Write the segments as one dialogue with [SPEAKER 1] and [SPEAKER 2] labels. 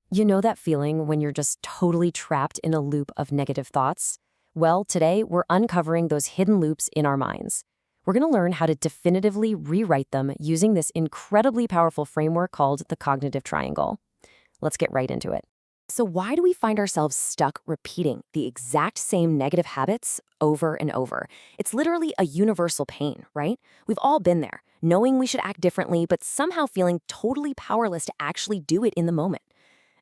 [SPEAKER 1] You know that feeling when you're just totally trapped in a loop of negative thoughts? Well, today we're uncovering those hidden loops in our minds. We're going to learn how to definitively rewrite them using this incredibly powerful framework called the cognitive triangle. Let's get right into it. So, why do we find ourselves stuck repeating the exact same negative habits over and over? It's literally a universal pain, right? We've all been there, knowing we should act differently, but somehow feeling totally powerless to actually do it in the moment.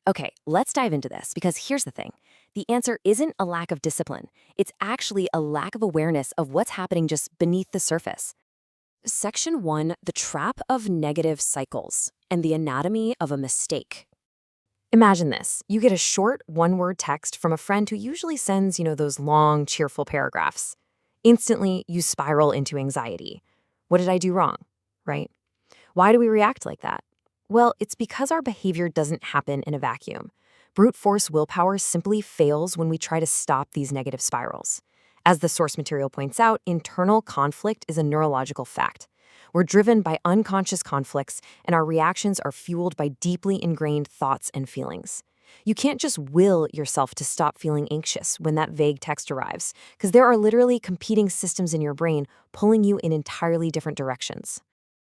[SPEAKER 1] Okay, let's dive into this because here's the thing. The answer isn't a lack of discipline. It's actually a lack of awareness of what's happening just beneath the surface. Section 1, the trap of negative cycles and the anatomy of a mistake. Imagine this. You get a short one-word text from a friend who usually sends, those long, cheerful paragraphs. Instantly, you spiral into anxiety. What did I do wrong? Right? Why do we react like that? Well, it's because our behavior doesn't happen in a vacuum. Brute force willpower simply fails when we try to stop these negative spirals. As the source material points out, internal conflict is a neurological fact. We're driven by unconscious conflicts, and our reactions are fueled by deeply ingrained thoughts and feelings. You can't just will yourself to stop feeling anxious when that vague text arrives, because there are literally competing systems in your brain pulling you in entirely different directions.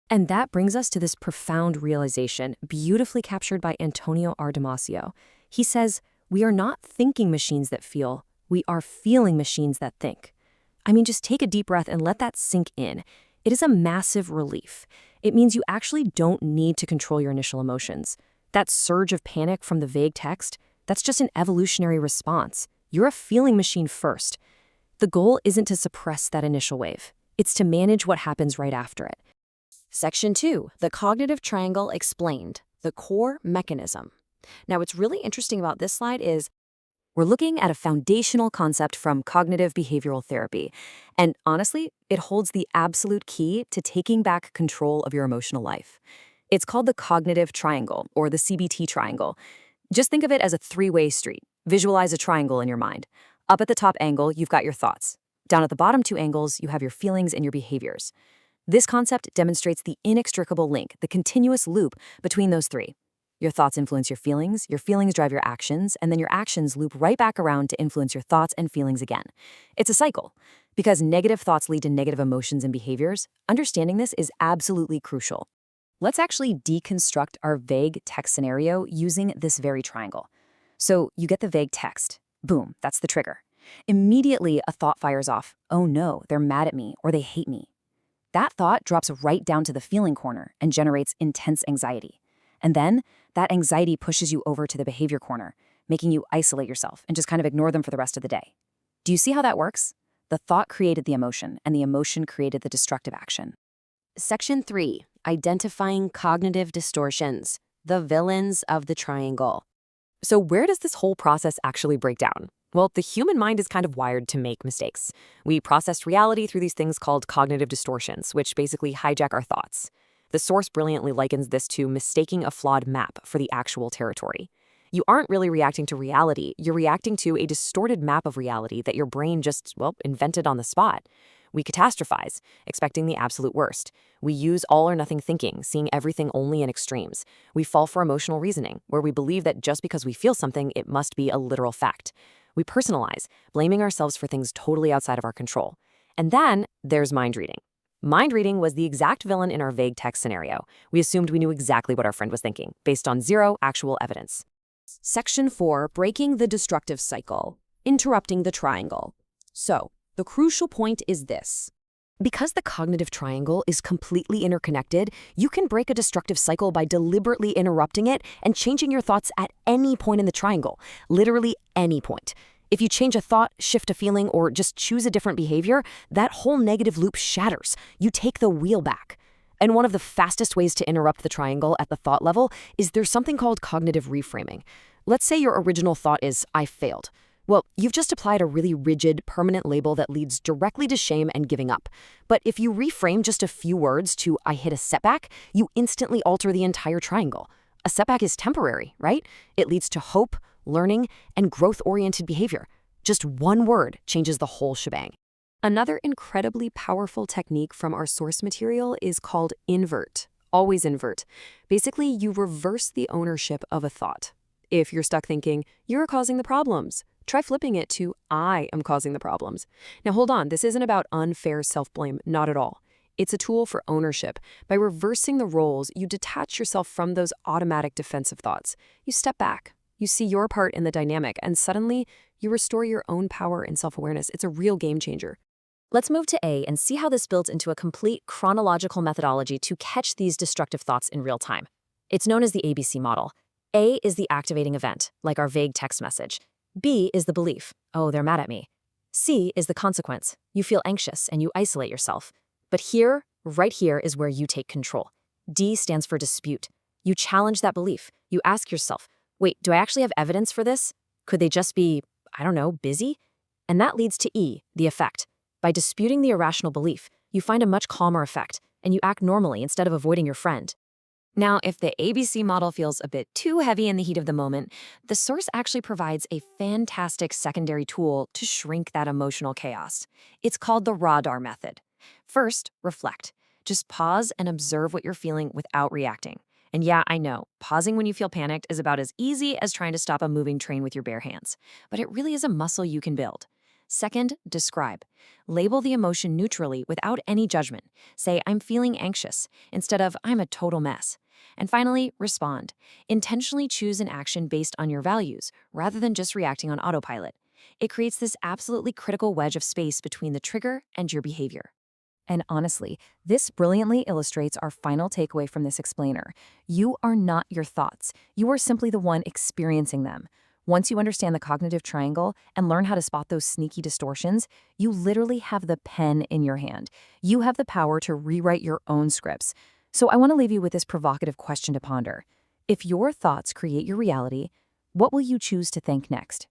[SPEAKER 1] And that brings us to this profound realization, beautifully captured by Antonio R. Damasio. He says, "We are not thinking machines that feel, we are feeling machines that think." I mean, just take a deep breath and let that sink in. It is a massive relief. It means you actually don't need to control your initial emotions. That surge of panic from the vague text, that's just an evolutionary response. You're a feeling machine first. The goal isn't to suppress that initial wave. It's to manage what happens right after it. Section 2, the cognitive triangle explained, the core mechanism. Now, what's really interesting about this slide is we're looking at a foundational concept from cognitive behavioral therapy. And honestly, it holds the absolute key to taking back control of your emotional life. It's called the cognitive triangle, or the CBT triangle. Just think of it as a three-way street. Visualize a triangle in your mind. Up at the top angle, you've got your thoughts. Down at the bottom two angles, you have your feelings and your behaviors. This concept demonstrates the inextricable link, the continuous loop between those three. Your thoughts influence your feelings drive your actions, and then your actions loop right back around to influence your thoughts and feelings again. It's a cycle. Because negative thoughts lead to negative emotions and behaviors, understanding this is absolutely crucial. Let's actually deconstruct our vague text scenario using this very triangle. So you get the vague text. Boom, that's the trigger. Immediately, a thought fires off. Oh no, they're mad at me or they hate me. That thought drops right down to the feeling corner and generates intense anxiety. And then that anxiety pushes you over to the behavior corner, making you isolate yourself and just kind of ignore them for the rest of the day. Do you see how that works? The thought created the emotion, and the emotion created the destructive action. Section 3, identifying cognitive distortions, the villains of the triangle. So where does this whole process actually break down? Well, the human mind is kind of wired to make mistakes. We process reality through these things called cognitive distortions, which basically hijack our thoughts. The source brilliantly likens this to mistaking a flawed map for the actual territory. You aren't really reacting to reality, you're reacting to a distorted map of reality that your brain just, invented on the spot. We catastrophize, expecting the absolute worst. We use all or nothing thinking, seeing everything only in extremes. We fall for emotional reasoning, where we believe that just because we feel something, it must be a literal fact. We personalize, blaming ourselves for things totally outside of our control. And then there's mind reading. Mind reading was the exact villain in our vague text scenario. We assumed we knew exactly what our friend was thinking, based on zero actual evidence. Section 4, breaking the destructive cycle, interrupting the triangle. So, the crucial point is this. Because the cognitive triangle is completely interconnected, you can break a destructive cycle by deliberately interrupting it and changing your thoughts at any point in the triangle, literally any point. If you change a thought, shift a feeling, or just choose a different behavior, that whole negative loop shatters. You take the wheel back. And one of the fastest ways to interrupt the triangle at the thought level is there's something called cognitive reframing. Let's say your original thought is, I failed. Well, you've just applied a really rigid, permanent label that leads directly to shame and giving up. But if you reframe just a few words to, I hit a setback, you instantly alter the entire triangle. A setback is temporary, right? It leads to hope, learning, and growth-oriented behavior. Just one word changes the whole shebang. Another incredibly powerful technique from our source material is called invert. Always invert. Basically, you reverse the ownership of a thought.
[SPEAKER 2] If you're stuck thinking, you're causing the problems, try flipping it to I am causing the problems. Now hold on, this isn't about unfair self-blame, not at all. It's a tool for ownership. By reversing the roles, you detach yourself from those automatic defensive thoughts. You step back, you see your part in the dynamic, and suddenly you restore your own power and self-awareness. It's a real game changer.
[SPEAKER 1] Let's move to A and see how this builds into a complete chronological methodology to catch these destructive thoughts in real time. It's known as the ABC model. A is the activating event, like our vague text message. B is the belief, oh, they're mad at me. C is the consequence. You feel anxious and you isolate yourself. But here, right here, is where you take control. D stands for dispute. You challenge that belief. You ask yourself, wait, do I actually have evidence for this? Could they just be, I don't know, busy? And that leads to E, the effect. By disputing the irrational belief, you find a much calmer effect, and you act normally instead of avoiding your friend. Now, if the ABC model feels a bit too heavy in the heat of the moment, the source actually provides a fantastic secondary tool to shrink that emotional chaos. It's called the RADAR method. First, reflect. Just pause and observe what you're feeling without reacting. And yeah, I know, pausing when you feel panicked is about as easy as trying to stop a moving train with your bare hands. But it really is a muscle you can build. Second, describe. Label the emotion neutrally without any judgment. Say, I'm feeling anxious, instead of, I'm a total mess. And finally, respond. Intentionally choose an action based on your values, rather than just reacting on autopilot. It creates this absolutely critical wedge of space between the trigger and your behavior. And honestly, this brilliantly illustrates our final takeaway from this explainer. You are not your thoughts. You are simply the one experiencing them. Once you understand the cognitive triangle and learn how to spot those sneaky distortions, you literally have the pen in your hand. You have the power to rewrite your own scripts. So I want to leave you with this provocative question to ponder. If your thoughts create your reality, what will you choose to think next?